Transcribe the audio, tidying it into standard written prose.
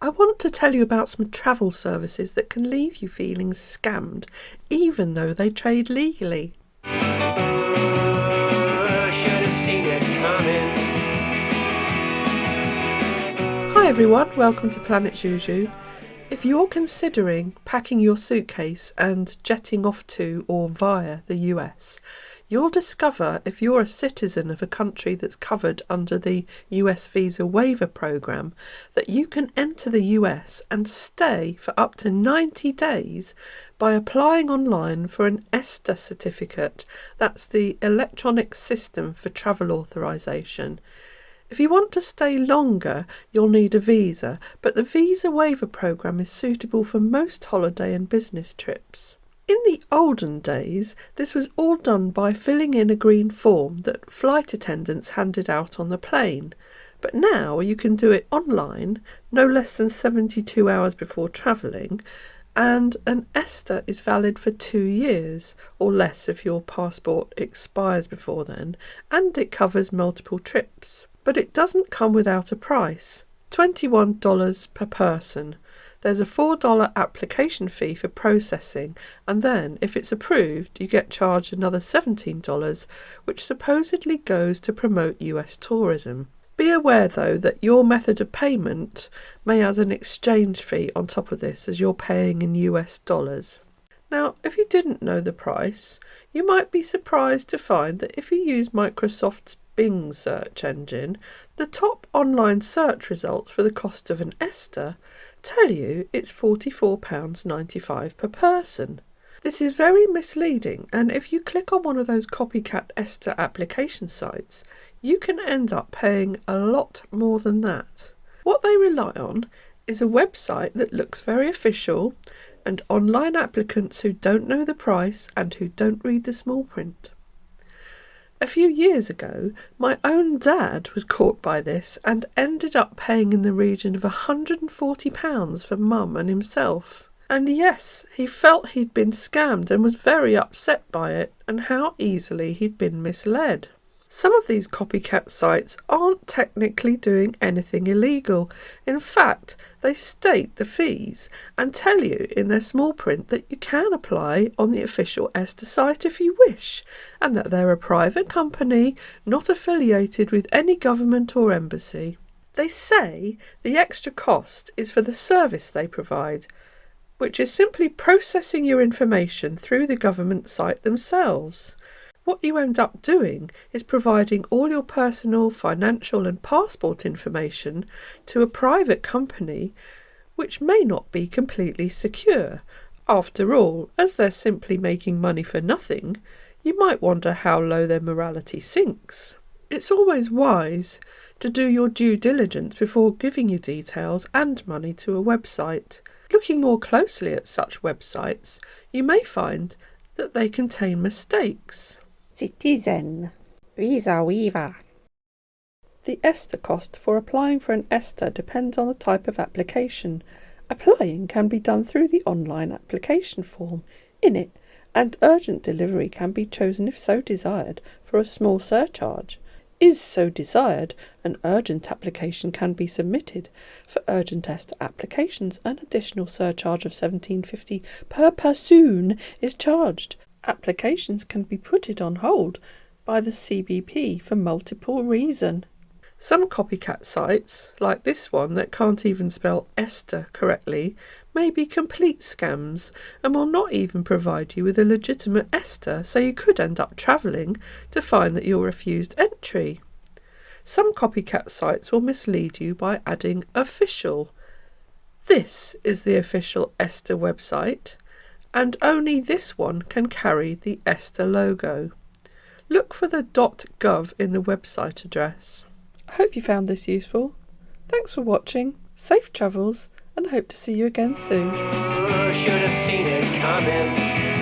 I want to tell you about some travel services that can leave you feeling scammed, even though they trade legally. Should have seen it coming. Hi everyone, welcome to Planet Juju. If you're considering packing your suitcase and jetting off to or via the US, you'll discover if you're a citizen of a country that's covered under the US Visa Waiver Program that you can enter the US and stay for up to 90 days by applying online for an ESTA certificate. That's the Electronic System for Travel Authorization. If you want to stay longer, you'll need a visa, but the Visa Waiver Program is suitable for most holiday and business trips. In the olden days, this was all done by filling in a green form that flight attendants handed out on the plane. But now you can do it online, no less than 72 hours before travelling, and an ESTA is valid for 2 years, or less if your passport expires before then, and it covers multiple trips. But it doesn't come without a price, $21 per person. There's a $4 application fee for processing, and then, if it's approved, you get charged another $17, which supposedly goes to promote US tourism. Be aware, though, that your method of payment may add an exchange fee on top of this, as you're paying in US dollars. Now, if you didn't know the price, you might be surprised to find that if you use Microsoft's Bing search engine, the top online search results for the cost of an ESTA tell you it's £44.95 per person. This is very misleading, and if you click on one of those copycat ESTA application sites, you can end up paying a lot more than that. What they rely on is a website that looks very official and online applicants who don't know the price and who don't read the small print. A few years ago, my own dad was caught by this and ended up paying in the region of £140 for Mum and himself. And yes, he felt he'd been scammed and was very upset by it and how easily he'd been misled. Some of these copycat sites aren't technically doing anything illegal. In fact, they state the fees and tell you in their small print that you can apply on the official ESTA site if you wish, and that they're a private company not affiliated with any government or embassy. They say the extra cost is for the service they provide, which is simply processing your information through the government site themselves. What you end up doing is providing all your personal, financial and passport information to a private company, which may not be completely secure. After all, as they're simply making money for nothing, you might wonder how low their morality sinks. It's always wise to do your due diligence before giving your details and money to a website. Looking more closely at such websites, you may find that they contain mistakes. Citizen Visa Waiver. The ESTA cost for applying for an ESTA depends on the type of application. Applying can be done through the online application form in it, and urgent delivery can be chosen if so desired for a small surcharge. Is so desired, an urgent application can be submitted. For urgent ESTA applications, an additional surcharge of $17.50 per person is charged. Applications can be put on hold by the CBP for multiple reasons. Some copycat sites, like this one that can't even spell ESTA correctly, may be complete scams and will not even provide you with a legitimate ESTA, so you could end up travelling to find that you're refused entry. Some copycat sites will mislead you by adding official. This is the official ESTA website, and only this one can carry the ESTA logo. Look for the .gov in the website address. I hope you found this useful. Thanks for watching, safe travels, and hope to see you again soon. Should have seen it coming.